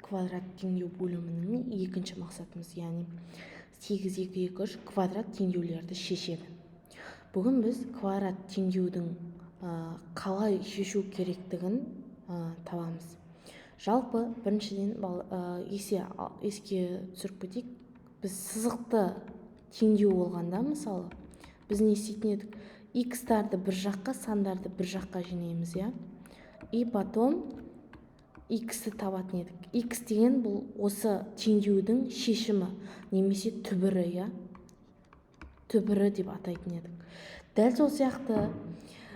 квадрат теңдеу бөлімінің екінші мақсатымыз, яғни 8, 2, 2, 3 квадрат теңдеулерді шешеді. Бүгін біз квадрат теңдеудің қалай шешу керектігін табамыз. Жалпы біріншіден еске түсіріп кетейік, біз сызықты теңдеу болғанда, мысалы, біз не істейтін едік? X-тарды бір жаққа, сандарды бір жаққа жинаймыз, я? И потом X-ті табатын едік. X деген бұл осы теңдеудің шешімі, немесе түбірі, я? Түбірі деп атайтын едік. Дәл сол сияқты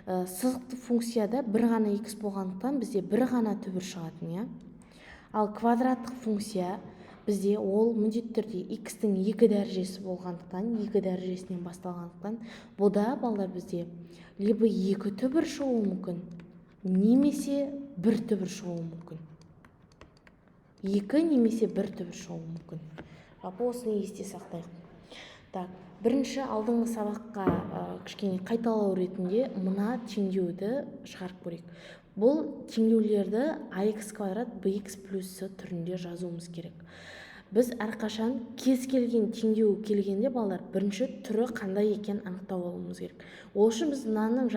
сызықты функцияда бір ғана X болғандықтан бізде бір ғана түбір шығатын, я? Ал квадраттық функция бізде ол міндетті түрде X-тің 2 дәрежесі болғандықтан, 2 дәрежесінен басталғандықтан, бұда балдар бізде либо 2 түбір шығуы мүмкін, немесе 1 түбір шығуы мүмкін. 2 немесе 1 түбір шығуы мүмкін. Жалпы осыны есте сақтайық. Так, бірінші алдыңғы сабаққа кішкене қайталау ретінде мына теңдеуді шығарып көрейік. Бұл теңдеулерді ax квадрат bx плюс с түрінде жазуымыз керек. Біз әрқашан кез келген теңдеу келгенде балдар бірінші түрі қандай екен анықтап алуымыз керек. Ол үшін біз мынаның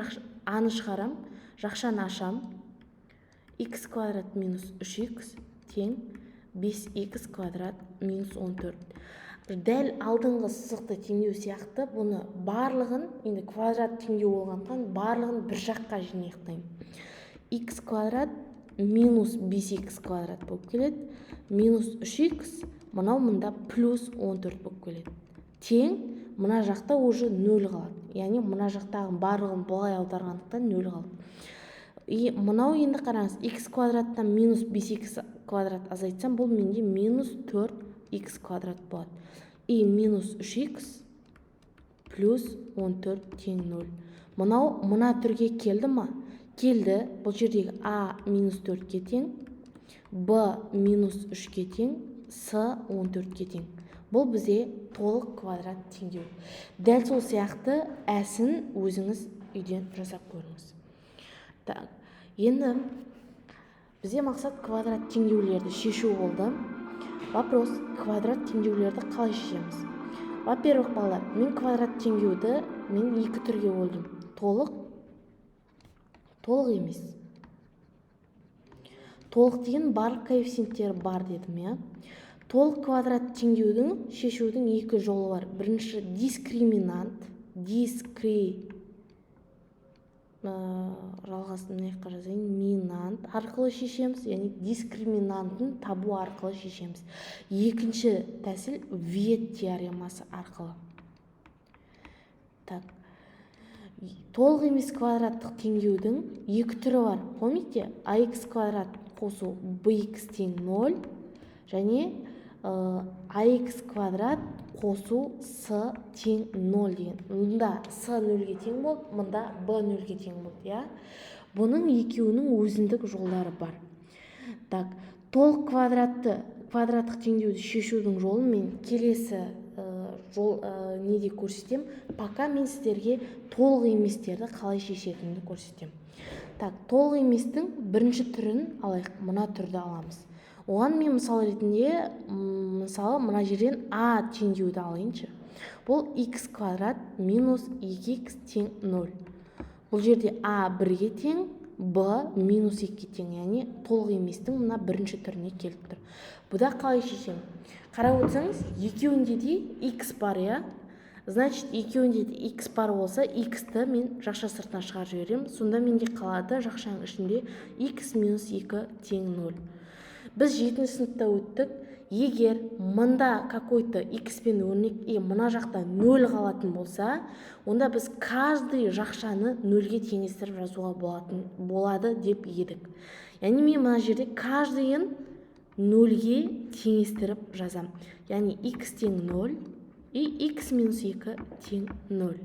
аны шығарам, жақшаны ашам. X квадрат минус 3x тең 5x квадрат минус 14. Дәл алдыңғы сызықты теңдеу сияқты бұны барлығын, енді квадрат теңдеу болғандықтан барлығын бір жаққа жинақтаймын. X квадрат минус 5x квадрат болып келеді, минус 3x, мынау мұнда плюс 14 болып келеді. Тең, мына жақта уже 0 қалады. Яғни мына жақтағы барлығын бұлай аударғандықтан 0 қалады. И мынау енді қараңыз, x квадраттан минус 5x квадрат азайтсам, бұл менде минус 4x квадрат болады. И минус 3x плюс 14 тең 0. Мынау мына түрге келді ма? Келді. Бұл жердегі a минус 4-ке тең, b минус 3-ке тең, с 14-ке тең. Бұл бізде толық квадрат теңдеу. Дәл сол сияқты әсін өзіңіз үйден жасап көріңіз. Так, енді бізде мақсат квадрат теңдеулерді шешу болды. Вопрос, квадрат теңдеулерді қалай шешеміз? Во-первых, балалар, мен квадрат теңдеуді мен 2 түрге бөлдім. Толық емес. Толық деген барлық коэффициенттері бар дедім, я? Толық квадрат теңдеудің шешудің 2 жолы бар. Бірінші дискриминант, жалғасын мына жазайын, минант арқылы шешеміз, яғни дискриминантын табу арқылы шешеміз. Екінші тәсіл Виет теоремасы арқылы. Так, толық емес квадраттық теңдеудің 2 түрі бар. Помните, ax квадрат қосу bx тең 0 және ax квадрат қосу с тең 0 деген. Мұнда с 0-ге тең болды, мұнда b 0-ге тең болды, я? Бұның екеуінің өзіндік жолдары бар. Так, толық квадраттық теңдеуді шешудің жолын мен келесі неде көрсетем. Пока мен сіздерге толық еместерді қалай шешетінді көрсетем. Так, толық еместің бірінші түрін алайық, мына түрді аламыз. Оған мен мысал ретінде, мына жерден a теңдеуді алайыншы. Бұл x квадрат минус 2x тең 0. Бұл жерде a 1-ге тең, b минус 2-ге тең, яғни толық еместің мына бірінші түріне келіп тұр. Бұда қалай шешем? Қарап өтсеңіз, екеуінде де x бар, я? Значит, екеуінде де x бар болса, x-ті мен жақша сыртына шығарып жіберем. Сонда менде қалады жақшаның ішінде x минус 2 тең 0. Біз 7-ші сыныпта өттік. Егер мында какой-то x пен өрнек, мына жақта 0 қалатын болса, онда біз каждый жақшаны 0-ге теңестіріп жазуға болады деп едік. Яғни мен мына жерде каждыйын 0-ге теңестіріп жазам. Яғни x тең 0 и x минус 2 тең 0.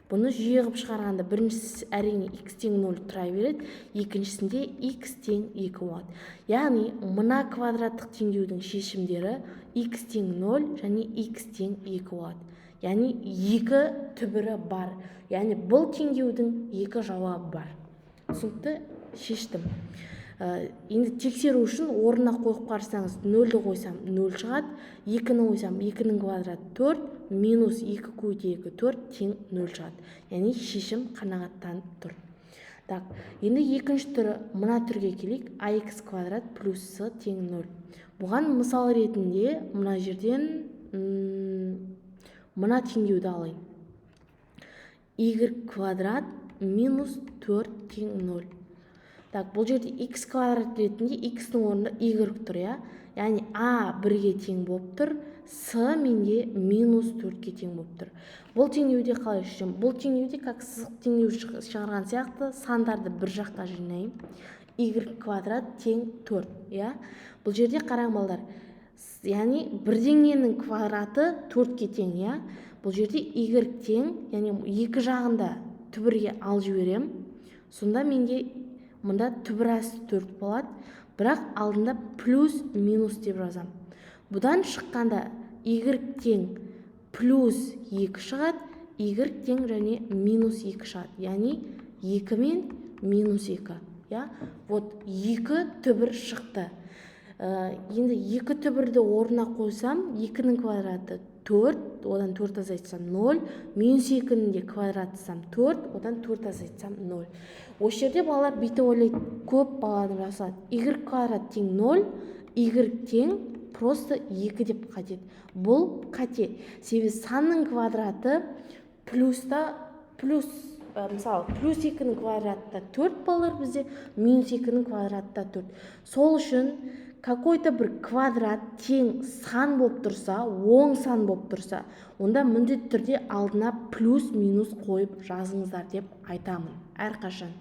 Бұны жүйе қылып шығарғанда біріншісі әрине x тең 0 тұра береді, екіншісінде x тең 2 болады. Яғни мына квадраттық теңдеудің шешімдері x тең 0 және x тең 2 болады. Яғни 2 түбірі бар. Яғни бұл теңдеудің 2 жауабы бар. Түсінікті? Шештім. Енді тексеру үшін орнына қойып қарасаңыз, 0-ді қойсам 0 шығады, 2-ні қойсам 2-нің квадраты 4, минус 2 көбейту 2 4 тең 0 шығады. Яғни шешім қанағаттанып тұр. Так, енді екінші түрі мына түрге келейік. ax квадрат плюс с тең 0. Бұған мысал ретінде мына жерден мына теңдеуді алайын. y квадрат минус 4 тең 0. Так, бұл жерде x квадрат ретінде x-ның орнында y тұр, я? Яғни a 1-ге тең болып тұр, с менде минус 4-ге тең болып тұр. Бұл теңдеуде қалай шешем? Бұл теңдеуде как сызық теңдеу шығарған сияқты сандарды бір жаққа жинайым. y квадрат тең 4, я? Бұл жерде қараң балдар. Яғни бірдеңенің квадраты 4-ге тең, я? Бұл жерде y тең, яғни екі жағында түбірге алып жіберем. Сонда менде мұнда түбірасы 4 болады, бірақ алдында плюс минус деп жазам. Бұдан шыққанда y тең плюс 2 шығады, y тең және минус 2 шығады. Яғни 2 мен минус 2. Я? Вот 2 түбір шықты. Енді 2 түбірді орнына қойсам, 2-нің квадраты 4, одан 4 азайтсам 0, минус 2-нің де квадратысам 4, одан 4 азайтсам 0. Осы жерде балалар бүйтіп ойлайды, көп баланың жасалады. y квадрат тең 0, y тең просто 2 деп қатеді. Бұл қате. Себебі санның квадраты мысалы, плюс 2-нің квадратта 4 балалар бізде, минус 2-нің квадратта 4. Сол үшін какой-то бір квадрат тең сан болып тұрса, оң сан болып тұрса, онда міндетті түрде алдына плюс минус қойып жазыңыздар деп айтамын әрқашан.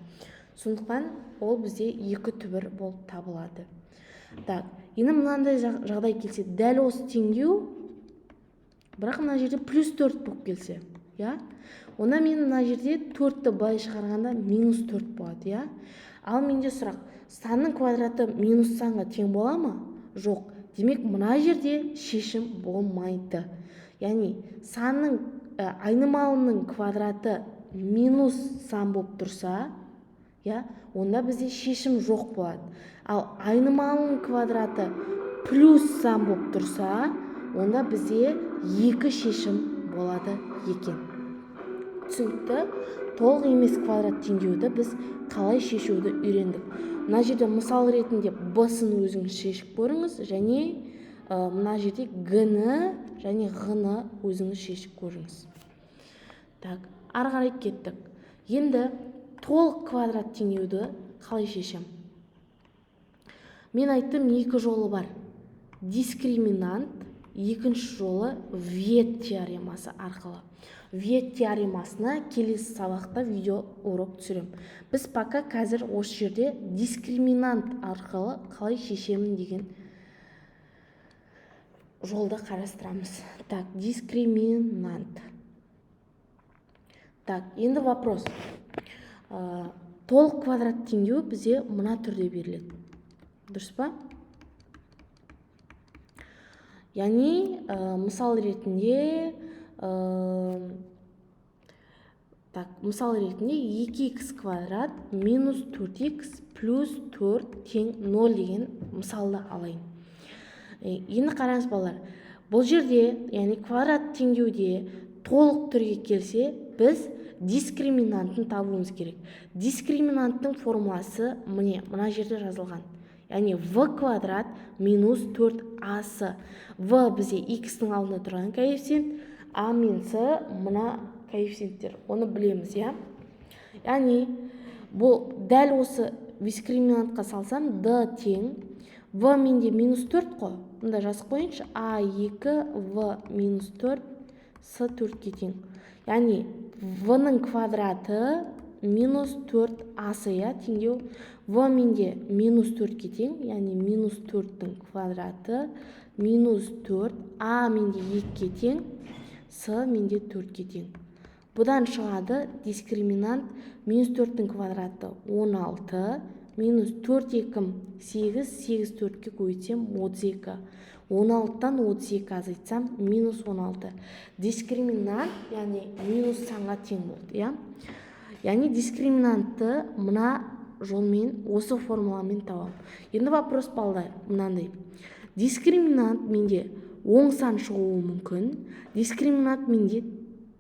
Сондықтан ол бізде 2 түбір болып табылады. Так, енді мынандай жағдай келсе, дәл осы теңдеу, бірақ мына жерде плюс 4 болып келсе, я? Онда мен мына жерде 4-ті былай шығарғанда минус 4 болады, я? Ал менде сұрақ, санның квадраты минус санға тең бола ма? Жоқ. Демек, мына жерде шешім болмайды. Яғни, санның айнымалының квадраты минус сан болып тұрса, онда бізде шешім жоқ болады. Ал айнымалының квадраты плюс сан болып тұрса, онда бізде 2 шешім болады екен. Түсінікті? Толық емес квадрат теңдеуді біз қалай шешуді үйрендік. Мына жерде мысал ретінде b-сын өзіңіз шешіп көріңіз, және мына жерде g-ні және g-ні өзіңіз шешіп көріңіз. Так, ары қарай кеттік. Енді толық квадрат теңдеуді қалай шешем? Мен айттым, 2 жолы бар. Дискриминант, екінші жолы Вет теоремасы арқылы. Вет теоремасына келесі сабақта видео урок түсірем. Біз пока қазір осы жерде дискриминант арқылы қалай шешемін деген жолды қарастырамыз. Так, дискриминант. Так, енді вопрос. Толық квадрат теңдеу бізде мына түрде беріледі. Дұрыс па? Яғни, мысал ретінде, мысал ретінде 2х квадрат минус 4х плюс 4 тең 0 деген мысалды алайын. Енді қараңыз балалар, бұл жерде, яғни квадрат теңдеуде толық түрге келсе, біз дискриминантын табуымыз керек. Дискриминанттың формуласы мына жерде жазылған. Яғни v квадрат минус 4ac. v бізде x-ның алдында тұрған коэффициент, a мен c мына коэффициенттер. Оны білеміз, я? Яғни, бұл дәл осы дискриминантқа салсам, d тең, v менде минус 4 қой. Мұнда жазып қойыншы, a2, v минус 4, c 4-ке тең. Яғни, v-ның квадраты минус 4ac, я, теңдеу. v менде минус 4-ке тең, яғни минус 4-дің квадраты, минус 4, a менде 2-ке тең, c менде 4-ке тең. Бұдан шығады дискриминант минус 4-дің квадраты 16, минус 4-2 8, 8 4-ке көйтсем 32. 16-тан 32 азайтсам минус 16. Дискриминант, яғни минус санға тең болды. Яғни дискриминантты мына жолмен осы формуламен табамын. Енді вопрос балдар мынандай. Дискриминант менде оң сан шығуы мүмкін, дискриминант менде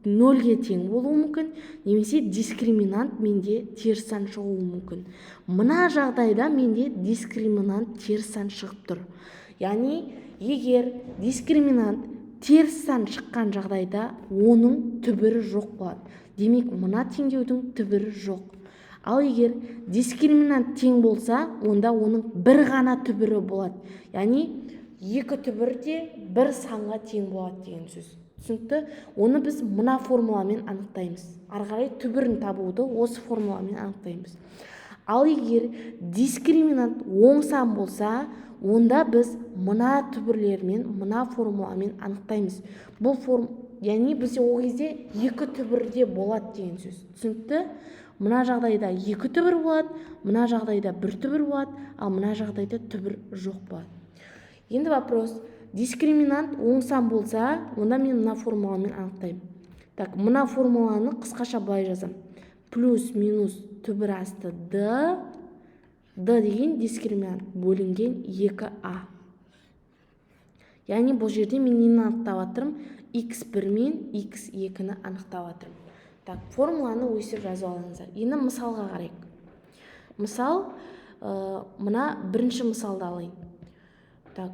0-ге тең болуы мүмкін, немесе дискриминант менде теріс сан шығуы мүмкін. Мына жағдайда менде дискриминант теріс сан шығып тұр. Яғни, егер дискриминант теріс сан шыққан жағдайда оның түбірі жоқ болады. Демек, мына теңдеудің түбірі жоқ. Ал егер дискриминант тең болса, онда оның бір ғана түбірі болады. Яғни, екі түбір де бір санға тең болады деген сөз. Түсінікті? Оны біз мына формуламен анықтаймыз. Ары қарай түбірін табуды осы формуламен анықтаймыз. Ал егер дискриминант оң сан болса, онда біз мына түбірлермен, мына формуламен анықтаймыз. Яғни бізде ол кезде екі түбірде болады деген сөз. Түсінікті? Мына жағдайда екі түбір болады, мына жағдайда бір түбір болады, ал мына жағдайда түбір жоқ болады. Енді вопрос. Дискриминант оң сан болса, онда мен мына формуламен анықтаймын. Так, мына формуланы қысқаша былай жазам. Плюс минус түбір асты D деген дискриминант бөлінген 2A. Яғни бұл жерде мен нені анықтап атырмын? X1 мен X2-ні анықтап атырмын. Так, формуланы өсіп жазып алыңыздар. Енді мысалға қарайық. Мысал, мына бірінші мысалды алайын. Так,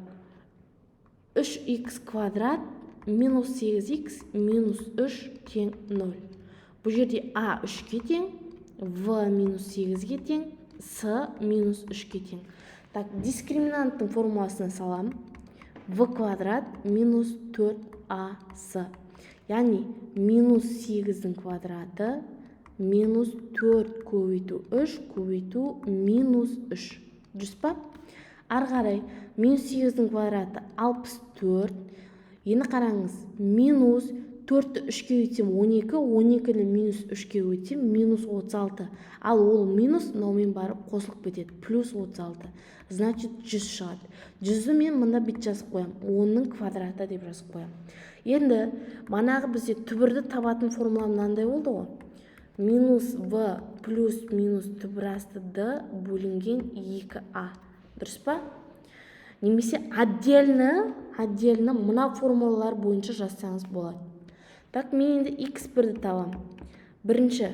3x квадрат минус 8x минус 3 тең 0. Бұл жерде a 3-ке тең, v минус 8-ге тең, s минус 3-ке тең. Так, дискриминанттың формуласына салам. v квадрат минус 4ac. Яғни, минус 8-дің квадраты минус 4 көбейту 3 көбейту минус 3. Жүз па? Ары қарай, минус 8-дің квадраты 64. Енді қараңыз, минус 4-ті 3-ке өйтсем 12, 12-ні минус 3-ке өйтсем минус 36. Ал ол минус мынаумен барып қосылып кетеді. Плюс 36. Значит, 100 шығады. 100-ді мен мында бет жазып қоям. 10-ның квадраты деп жазып қоям. Енді, манағы бізде түбірді табатын формула мынандай болды ғой. Минус v плюс минус түбір асты d бөлінген 2a. Дұрыс па? Немесе отдельно мына формулалар бойынша жазсаңыз болады. Так, мен енді x1-ді табам. Бірінші,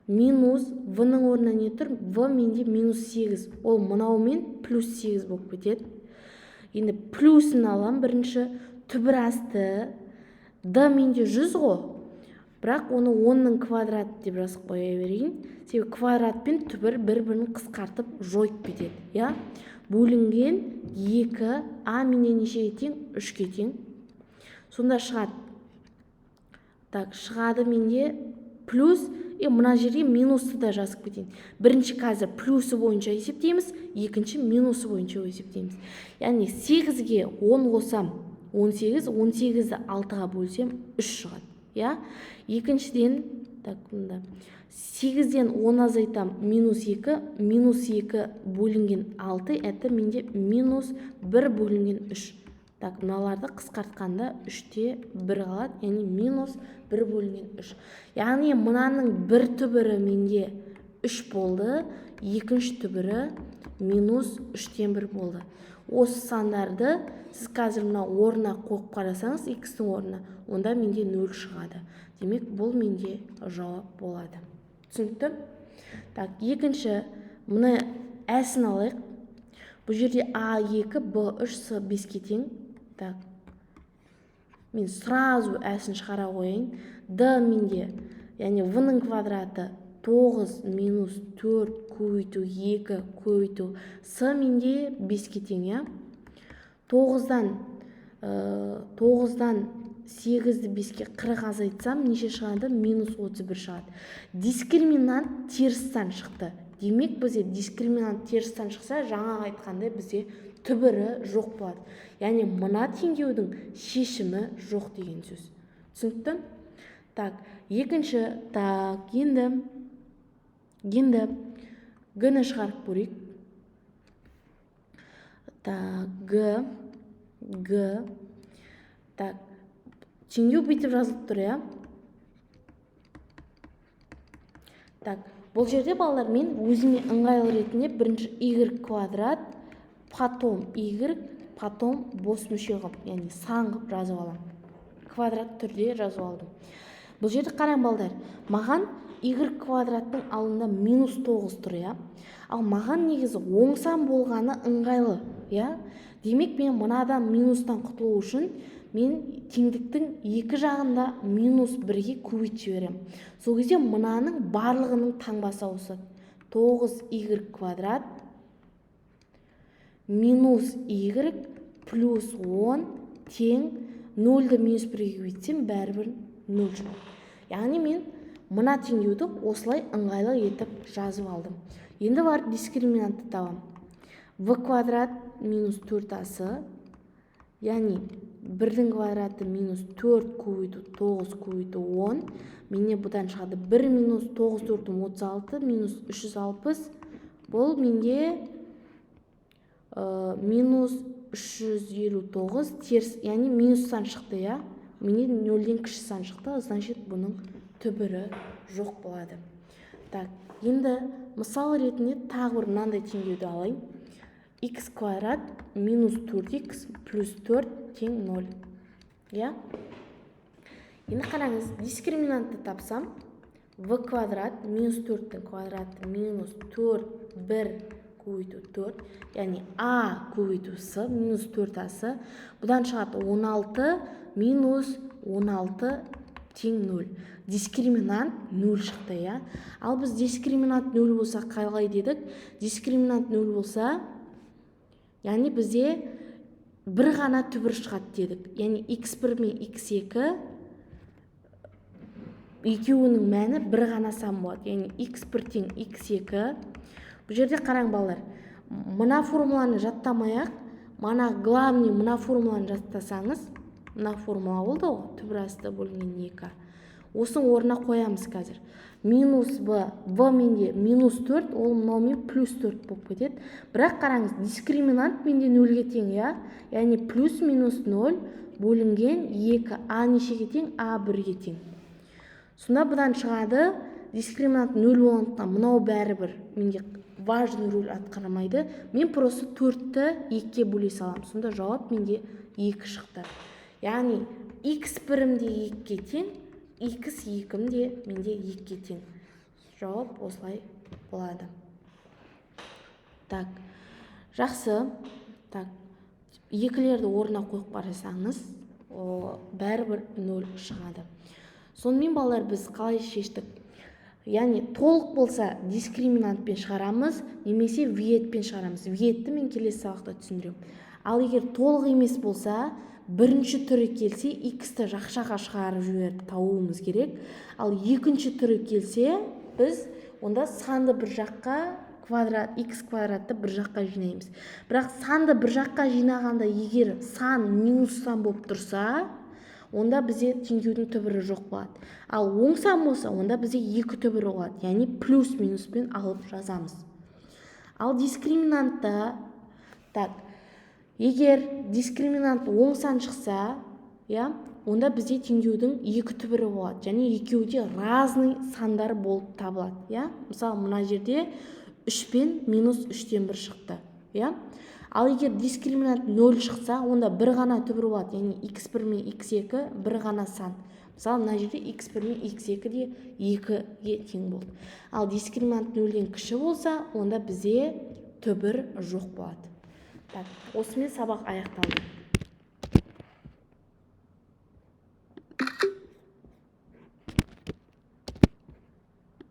минус v-ның орнына не тұр? v менде минус 8. Ол мынаумен плюс 8 болып кетеді. Енді плюсын алам бірінші. Түбір асты d менде 100 ғой. Бірақ оны 10-ның квадраты деп жазып қоя берейін. Себебі квадрат пен түбір бір-бірін қысқартып жойып кетеді. Я? Бөлінген 2a менен нешеге тең? 3-ке тең. Сонда шығады. Так, шығады менде плюс, мына жерге минусты да жазып кетейін. Бірінші қазір плюсы бойынша есептейміз, екінші минусы бойынша есептейміз. Яғни 8-ге 10 қосам 18, 18-ді 6-ға бөлсем 3 шығады. Я? Екіншіден, так, мында 8-ден 10 азайтам минус 2, минус 2 бөлінген 6, это менде минус 1 бөлінген 3. Так, мыналарды қысқартқанда 3-те 1 қалады, яғни минус 1 бөлінген 3. Яғни мынаның бір түбірі менде 3 болды, екінші түбірі минус 3-тен 1 болды. Осы сандарды сіз қазір мына орнына қойып қарасаңыз, x-тің орнына, онда менде 0 шығады. Демек, бұл менде жауап болады. Түсінікті? Так, екінші, мұны әсін алайық. Бұл жерде a2, b3, s5-ке тең. Так, мен сразу әсін шығара қойайын. d менде, яғни v-ның квадраты 9 минус 4 көбейту 2 көбейту с менде 5-ке тең, я? 9-дан 8-ді 5-ке 40 азайтсам, неше шығады? Минус 31 шығады. Дискриминант терістен шықты. Демек, бізде дискриминант терістен шықса, жаңа айтқандай бізде түбірі жоқ болады. Яғни, мына теңдеудің шешімі жоқ деген сөз. Түсінікті? Так, екінші, так, енді G-ні шығарып көрейік. Так, G. Так, теңдеу бүйтіп жазылып тұр, я? Так, Бұл жерде балалар мен өзіме ыңғайлы ретінде бірінші y квадрат, потом y, потом бос мүше қылып, яғни сан қылып жазып алам. Квадрат түрде жазып алдым. Бұл жерде қараң балдар, маған y квадраттың алдында минус 9 тұр, я? Ал маған негізі оң сан болғаны ыңғайлы, я? Демек мен мынадан минустан құтылу үшін мен теңдіктің екі жағында минус 1-ге көбейтіп жіберем. Сол кезде мынаның барлығының таңбасы ауысады. 9y квадрат минус y плюс 10 тең 0-ді минус 1-ге көбейтсем бәрібір 0 шығады. Яғни мен мына теңдеуді осылай ыңғайлы етіп жазып алдым. Енді барып дискриминантты табам. v квадрат минус 4асы, яғни 1-дің квадраты минус 4 көбейту 9 көбейту 10. Менде бұдан шығады 1 минус 9 4 36 минус 360. Бұл менде минус 359 теріс, яғни минус сан шықты, я? Менде 0-ден кіші сан шықты, значит бұның түбірі жоқ болады. Так, енді мысал ретінде тағы бір мынандай теңдеуді алайын. X квадрат минус 4x плюс 4 тең 0. Я? Енді қараңыз, дискриминантты тапсам, v квадрат минус 4-тің квадраты минус 4, 1 көбейту 4, яғни a көбейту с, минус 4асы. Бұдан шығады 16 минус 16 тең 0. Дискриминант 0 шықты, я? Ал біз дискриминант 0 болса қалай дедік? Дискриминант 0 болса, яғни бізде бір ғана түбір шығады дедік. Яғни x1 мен x2 екеуінің мәні бір ғана сан болады. Яғни x1 тең x2. Бұл жерде қараң балалар, мына формуланы жаттамай-ақ, мана главный мына формуланы жаттасаңыз, мына формула болды ғой, түбір асты бөлінген 2. Осының орнына қоямыз қазір. Минус v менде минус 4, ол мынаумен плюс 4 болып кетеді. Бірақ қараңыз, дискриминант менде 0-ге тең, я? Яғни плюс минус 0 бөлінген 2. А нешеге тең? А 1-ге тең. Сонда бұдан шығады, дискриминант 0 болғандықтан мынау бәрібір менде важный рөл атқармайды. Мен просто 4-ті 2-ге бөле салам. Сонда жауап менде 2 шықты. Яғни x1-імде 2-ге тең, x2-імде менде 2-ге тең. Жауап осылай болады. Так, жақсы. Так, екілерді орнына қойып қарасаңыз, бәрібір 0 шығады. Сонымен балалар біз қалай шештік? Яғни толық болса дискриминантпен шығарамыз, немесе виетпен шығарамыз. Виетті мен келесі сабақта түсіндірем. Ал егер толық емес болса, бірінші түрі келсе, x-ті жақшаға шығарып жіберіп тауымыз керек. Ал екінші түрі келсе, біз онда санды бір жаққа, x квадратты бір жаққа жинаймыз. Бірақ санды бір жаққа жинағанда егер сан минус сан болып тұрса, онда бізде теңдеудің түбірі жоқ болады. Ал оң сан болса, онда бізде екі түбірі болады. Яғни плюс минуспен алып жазамыз. Ал дискриминантта, так, егер дискриминант оң сан шықса, онда бізде теңдеудің екі түбірі болады. Және екеуде разный сандар болып табылады. Мысалы, мына жерде 3 пен минус 3-тен 1 шықты. Ал егер дискриминант 0 шықса, онда бір ғана түбір болады. Яғни x1 мен x2 бір ғана сан. Мысалы, мына жерде x1 мен x2 де 2-ге тең болды. Ал дискриминант 0-ден кіші болса, онда бізде түбір жоқ болады. Осымен сабақ аяқталды.